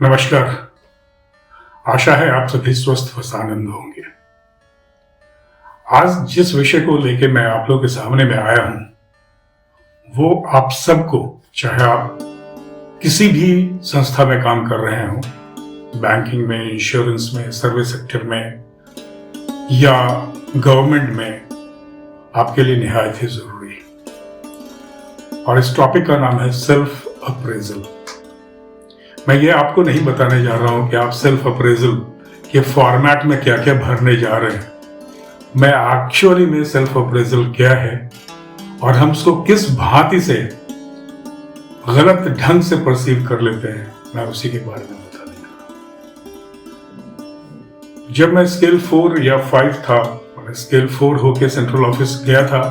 नमस्कार। आशा है आप सभी स्वस्थ व आनंद होंगे। आज जिस विषय को लेकर मैं आप लोगों के सामने में आया हूं, वो आप सबको, चाहे आप किसी भी संस्था में काम कर रहे हो, बैंकिंग में, इंश्योरेंस में, सर्विस सेक्टर में या गवर्नमेंट में, आपके लिए निहायत ही जरूरी है। और इस टॉपिक का नाम है सेल्फ अप्रेजल। मैं ये आपको नहीं बताने जा रहा हूं कि आप सेल्फ अप्रेजल के फॉर्मेट में क्या क्या भरने जा रहे हैं। मैं एक्चुअली में सेल्फ अप्रेजल क्या है और हम उसको किस भांति से गलत ढंग से परसीव कर लेते हैं, मैं उसी के बारे में बता देंगे। जब मैं स्केल 4 या 5 था, और स्केल 4 होके सेंट्रल ऑफिस गया था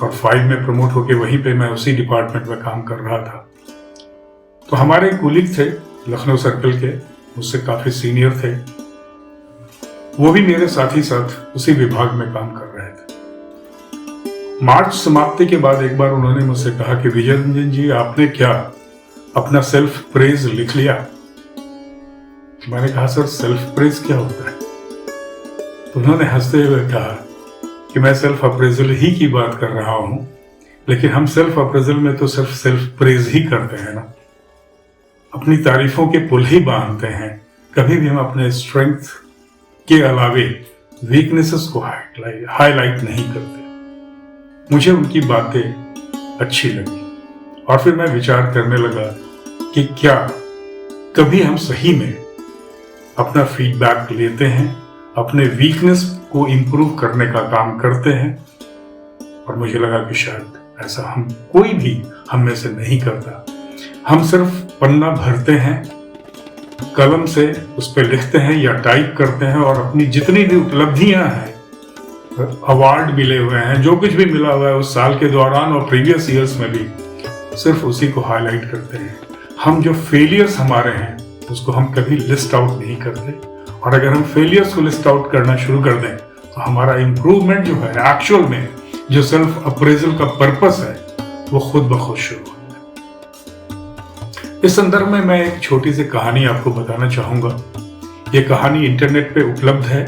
और 5 में प्रमोट होके वहीं पे मैं उसी डिपार्टमेंट में काम कर रहा था, तो हमारे कोलीग थे लखनऊ सर्कल के, मुझसे काफी सीनियर थे। वो भी मेरे साथ ही साथ उसी विभाग में काम कर रहे थे। मार्च समाप्ति के बाद एक बार उन्होंने मुझसे कहा कि विजय रंजन जी, आपने क्या अपना सेल्फ प्रेज लिख लिया? मैंने कहा, सर सेल्फ प्रेज क्या होता है? तो उन्होंने हंसते हुए कहा कि मैं सेल्फ अप्रेजल ही की बात कर रहा हूं, लेकिन हम सेल्फ अप्रेजल में तो सिर्फ सेल्फ प्रेज ही करते हैं ना, अपनी तारीफों के पुल ही बांधते हैं। कभी भी हम अपने स्ट्रेंथ के अलावे वीकनेसेस को हाईलाइट नहीं करते। मुझे उनकी बातें अच्छी लगी और फिर मैं विचार करने लगा कि क्या कभी हम सही में अपना फीडबैक लेते हैं, अपने वीकनेस को इंप्रूव करने का काम करते हैं। और मुझे लगा कि शायद ऐसा कोई भी हम में से नहीं करता। हम सिर्फ पन्ना भरते हैं, कलम से उस पर लिखते हैं या टाइप करते हैं और अपनी जितनी भी उपलब्धियां हैं, अवार्ड मिले हुए हैं, जो कुछ भी मिला हुआ है उस साल के दौरान और प्रीवियस ईयर्स में भी, सिर्फ उसी को हाईलाइट करते हैं। हम जो फेलियर्स हमारे हैं उसको हम कभी लिस्ट आउट नहीं करते। और अगर हम फेलियर्स को लिस्ट आउट करना शुरू कर दें तो हमारा इंप्रूवमेंट जो है, एक्चुअल में जो सेल्फ अप्रेजल का पर्पस है, वो खुद ब खुद शुरू। इस संदर्भ में मैं एक छोटी सी कहानी आपको बताना चाहूंगा। ये कहानी इंटरनेट पे उपलब्ध है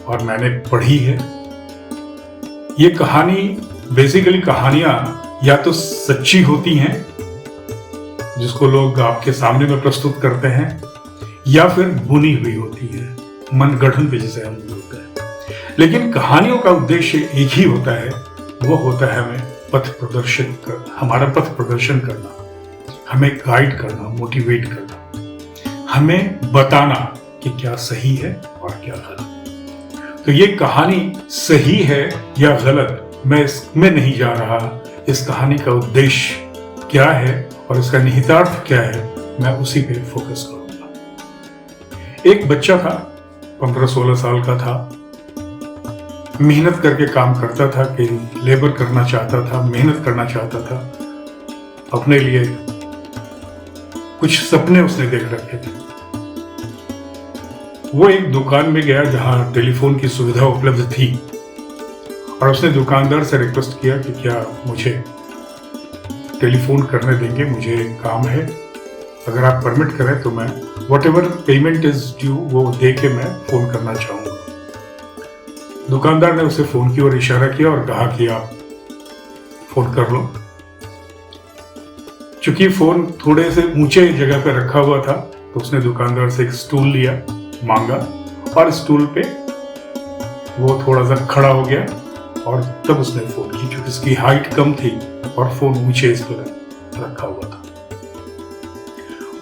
और मैंने पढ़ी है। ये कहानी बेसिकली, कहानियां या तो सच्ची होती हैं जिसको लोग आपके सामने में प्रस्तुत करते हैं, या फिर बुनी हुई होती है, मनगढ़ंत जिसे हम बोलते हैं। लेकिन कहानियों का उद्देश्य एक ही होता है, वो होता है हमें हमारा पथ प्रदर्शन करना, हमें गाइड करना, मोटिवेट करना, हमें बताना कि क्या सही है और क्या गलत। तो ये कहानी सही है या गलत, मैं इसमें नहीं जा रहा। इस कहानी का उद्देश्य क्या है और इसका निहितार्थ क्या है, मैं उसी पे फोकस करूंगा। एक बच्चा था, 15-16 साल का था, मेहनत करके काम करता था, कि लेबर करना चाहता था, मेहनत करना चाहता था, अपने लिए कुछ सपने उसने देख रखे थे। वो एक दुकान में गया जहां टेलीफोन की सुविधा उपलब्ध थी और उसने दुकानदार से रिक्वेस्ट किया कि क्या मुझे टेलीफोन करने देंगे, मुझे काम है, अगर आप परमिट करें तो मैं व्हाटएवर पेमेंट इज ड्यू वो दे के मैं फोन करना चाहूंगा। दुकानदार ने उसे फोन की ओर इशारा किया और कहा कि आप फोन कर लो। चूंकि फोन थोड़े से ऊंचे जगह पर रखा हुआ था तो उसने दुकानदार से एक स्टूल लिया, मांगा, और स्टूल पे वो थोड़ा सा खड़ा हो गया और तब उसने फोन की, क्योंकि इसकी हाइट कम थी और फोन ऊंचे इस पर रखा हुआ था।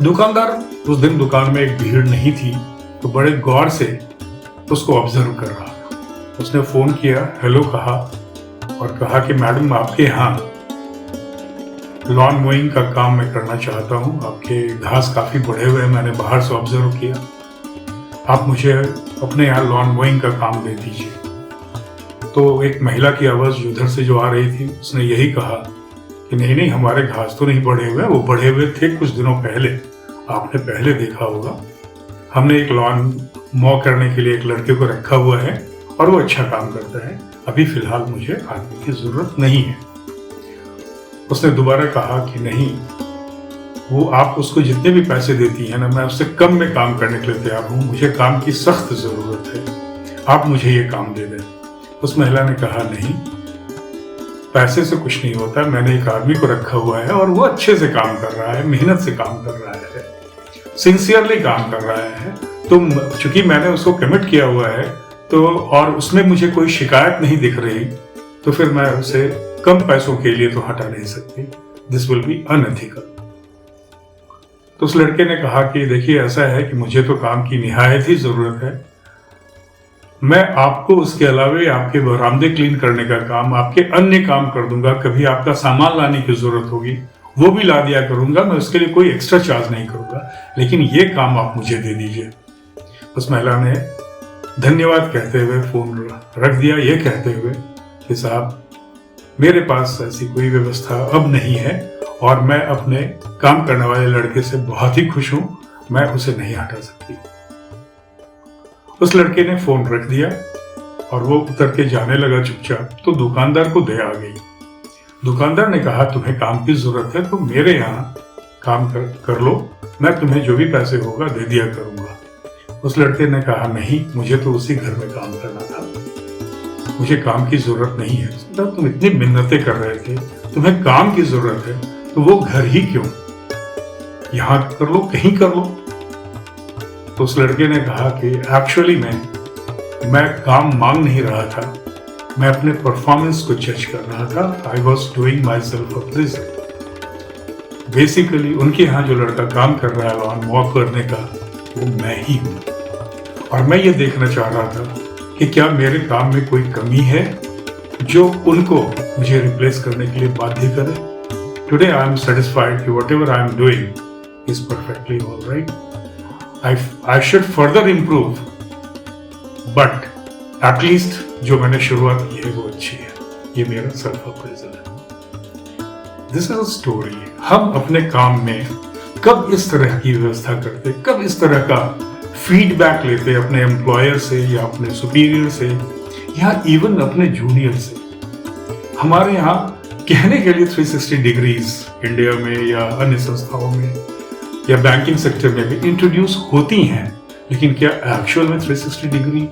दुकानदार उस दिन दुकान में एक भीड़ नहीं थी तो बड़े गौर से उसको ऑब्जर्व कर रहा था। उसने फोन किया, हेलो कहा और कहा कि मैडम, आपके यहाँ लॉन मोइंग का काम मैं करना चाहता हूँ, आपके घास काफी बढ़े हुए हैं, मैंने बाहर से ऑब्जर्व किया, आप मुझे अपने यहाँ लॉन मोइंग का काम दे दीजिए। तो एक महिला की आवाज उधर से जो आ रही थी, उसने यही कहा कि नहीं नहीं, हमारे घास तो नहीं बढ़े हुए, वो बढ़े हुए थे कुछ दिनों पहले, आपने पहले देखा होगा, हमने एक लॉन मॉ करने के लिए एक लड़के को रखा हुआ है और वो अच्छा काम करता है, अभी फिलहाल मुझे आदमी की जरूरत नहीं है। उसने दोबारा कहा कि नहीं, वो आप उसको जितने भी पैसे देती हैं ना, मैं उससे कम में काम करने के लिए तैयार हूँ, मुझे काम की सख्त ज़रूरत है, आप मुझे ये काम दे दें। उस महिला ने कहा, नहीं, पैसे से कुछ नहीं होता, मैंने एक आदमी को रखा हुआ है और वो अच्छे से काम कर रहा है, मेहनत से काम कर रहा है, सिंसियरली काम कर रहा है। तो चूंकि मैंने उसको कमिट किया हुआ है तो, और उसमें मुझे कोई शिकायत नहीं दिख रही, तो फिर मैं उसे कम पैसों के लिए तो हटा नहीं सकती। This will be unethical. तो उस लड़के ने कहा कि देखिए, ऐसा है कि मुझे तो काम की निहायत ही जरूरत है, मैं आपको उसके अलावे आपके बरामदे क्लीन करने का काम, आपके अन्य काम कर दूंगा, कभी आपका सामान लाने की जरूरत होगी वो भी ला दिया करूंगा, मैं उसके लिए कोई एक्स्ट्रा चार्ज नहीं करूंगा, लेकिन ये काम आप मुझे दे दीजिए। उस महिला ने धन्यवाद कहते हुए फोन रख दिया, ये कहते हुए कि साहब, मेरे पास ऐसी कोई व्यवस्था अब नहीं है और मैं अपने काम करने वाले लड़के से बहुत ही खुश हूं, मैं उसे नहीं हटा सकती। उस लड़के ने फोन रख दिया और वो उतर के जाने लगा चुपचाप। तो दुकानदार को दया आ गई। दुकानदार ने कहा, तुम्हें काम की जरूरत है तो मेरे यहाँ काम कर लो, मैं तुम्हें जो भी पैसे होगा दे दिया करूंगा। उस लड़के ने कहा, नहीं, मुझे तो उसी घर में काम करना था, मुझे काम की जरूरत नहीं है। तुम इतनी मिन्नतें कर रहे थे, तुम्हें काम की जरूरत है, तो वो घर ही क्यों, यहां कर लो, कहीं कर लो। तो उस लड़के ने कहा कि एक्चुअली मैं काम मांग नहीं रहा था, मैं अपने परफॉर्मेंस को जज कर रहा था। I was doing my self appraisal. Basically उनके यहाँ जो लड़का काम कर रहा है वहां मॉक करने का, वो मैं ही हूं, और मैं ये देखना चाह रहा था कि क्या मेरे काम में कोई कमी है जो उनको मुझे रिप्लेस करने के लिए बाध्य करे। टुडे आई एम सेटिस्फाइड कि whatever I am doing is perfectly alright. I should further improve, but at least जो मैंने शुरुआत की है वो अच्छी है। ये मेरा सेल्फ अप्रेजल है। This is a story. हम अपने काम में कब इस तरह की व्यवस्था करते, कब इस तरह का फीडबैक लेते अपने एम्प्लॉयर से या अपने सुपीरियर से या इवन अपने जूनियर से। हमारे यहाँ कहने के लिए 360 डिग्रीज इंडिया में या अन्य संस्थाओं में या बैंकिंग सेक्टर में भी इंट्रोड्यूस होती हैं, लेकिन क्या एक्चुअल में 360 डिग्री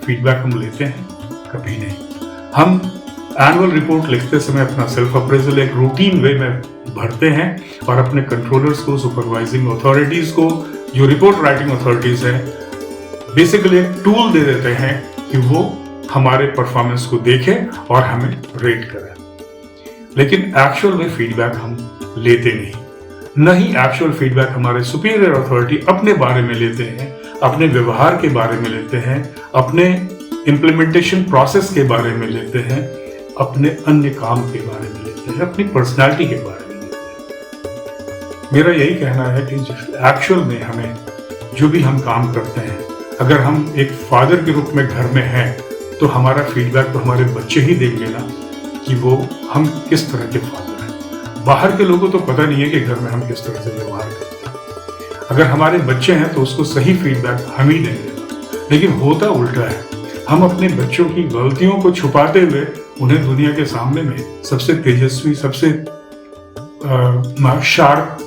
फीडबैक हम लेते हैं? कभी नहीं। हम एनुअल रिपोर्ट लिखते समय अपना सेल्फ अप्रेजल एक रूटीन वे में भरते हैं और अपने कंट्रोलर्स को, सुपरवाइजिंग अथॉरिटीज को, जो रिपोर्ट राइटिंग अथॉरिटीज हैं, बेसिकली एक टूल दे देते हैं कि वो हमारे परफॉर्मेंस को देखें और हमें रेट करें। लेकिन एक्चुअल में फीडबैक हम लेते नहीं। न ही एक्चुअल फीडबैक हमारे सुपीरियर अथॉरिटी अपने बारे में लेते हैं, अपने व्यवहार के बारे में लेते हैं, अपने इम्प्लीमेंटेशन प्रोसेस के बारे में लेते हैं, अपने अन्य काम के बारे में लेते हैं, अपनी पर्सनालिटी के बारे में लेते हैं। मेरा यही कहना है कि एक्चुअल में हमें जो भी हम काम करते हैं, अगर हम एक फादर के रूप में घर में हैं, तो हमारा फीडबैक तो हमारे बच्चे ही देंगे ना कि वो हम किस तरह के फादर हैं। बाहर के लोगों को तो पता नहीं है कि घर में हम किस तरह से व्यवहार करते हैं। अगर हमारे बच्चे हैं तो उसको सही फीडबैक हम ही देंगे। लेकिन होता उल्टा है, हम अपने बच्चों की गलतियों को छुपाते हुए उन्हें दुनिया के सामने में सबसे तेजस्वी, सबसे शार्प,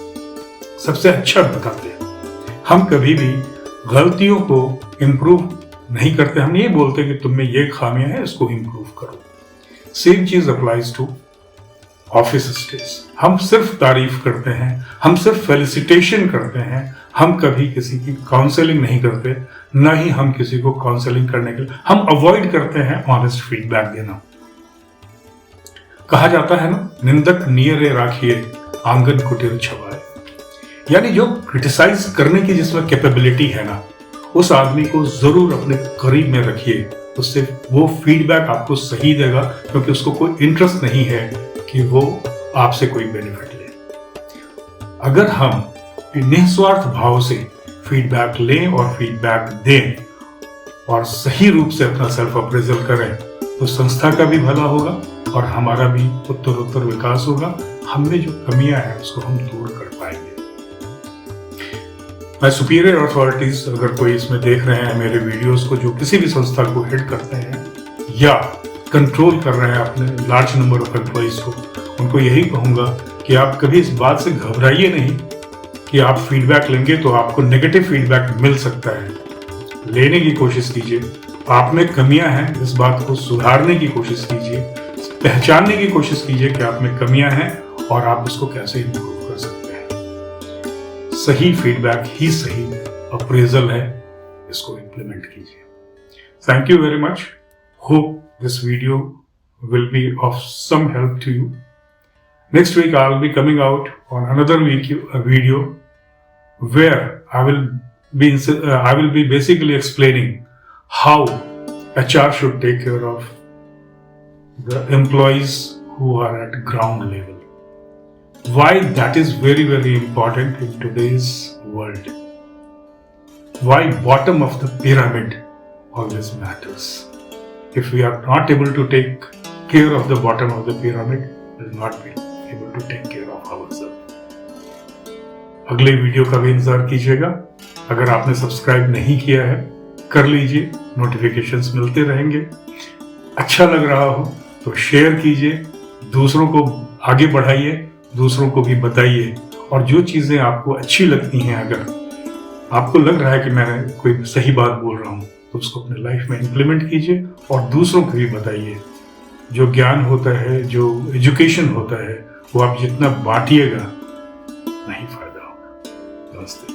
सबसे अच्छा बताते हैं। हम कभी भी गलतियों को इम्प्रूव नहीं करते। हम ये बोलते कि तुम में ये खामियां हैं, इसको इम्प्रूव करो। सेम चीज अप्लाइज टू ऑफिस स्टेज। हम सिर्फ तारीफ करते हैं, हम सिर्फ फेलिसिटेशन करते हैं, हम कभी किसी की काउंसलिंग नहीं करते, न ही हम किसी को काउंसलिंग करने के लिए हम अवॉइड करते हैं ऑनेस्ट फीडबैक देना। कहा जाता है ना, निंदक नियरे राखिए आंगन कुटीर छवाए। यानी जो क्रिटिसाइज करने की जिसमें कैपेबिलिटी है ना, उस आदमी को जरूर अपने करीब में रखिए। उससे वो फीडबैक आपको सही देगा, क्योंकि उसको कोई इंटरेस्ट नहीं है कि वो आपसे कोई बेनिफिट ले। अगर हम निस्वार्थ भाव से फीडबैक लें और फीडबैक दें और सही रूप से अपना सेल्फ अप्रेजल करें, तो संस्था का भी भला होगा और हमारा भी उत्तरोत्तर विकास होगा। हमें जो कमियां हैं उसको हम दूर कर पाएंगे। मैं सुपीरियर अथॉरिटीज, अगर कोई इसमें देख रहे हैं मेरे वीडियोस को, जो किसी भी संस्था को हेड करते हैं या कंट्रोल कर रहे हैं अपने लार्ज नंबर ऑफ एम्प्लॉइज को, उनको यही कहूंगा कि आप कभी इस बात से घबराइए नहीं कि आप फीडबैक लेंगे तो आपको नेगेटिव फीडबैक मिल सकता है। लेने की कोशिश कीजिए, आप में कमियां हैं इस बात को सुधारने की कोशिश कीजिए, पहचानने की कोशिश कीजिए कि आप में कमियां हैं और आप उसको कैसे इम्प्रूव कर सकते हैं। सही फीडबैक ही सही अप्रेजल है, इसको इम्प्लीमेंट कीजिए। Thank you very much. Hope this video will be of some help to you. Next week I will be coming out on another video where I will be basically explaining how HR should take care of the employees who are at ground level. Why that is very, very important in today's world. Why bottom of the pyramid always matters. If we are not able to take care of the bottom of the pyramid, we will not be able to take care of ourselves. अगले video का भी इंतजार कीजिएगा। अगर आपने subscribe नहीं किया है कर लीजिए, नोटिफिकेशंस मिलते रहेंगे। अच्छा लग रहा हो तो शेयर कीजिए, दूसरों को आगे बढ़ाइए, दूसरों को भी बताइए। और जो चीजें आपको अच्छी लगती हैं, अगर आपको लग रहा है कि मैं कोई सही बात बोल रहा हूँ, तो उसको अपने लाइफ में इम्प्लीमेंट कीजिए और दूसरों को भी बताइए। जो ज्ञान होता है, जो एजुकेशन होता है, वो आप जितना बांटिएगा नहीं फायदा होगा। नमस्ते।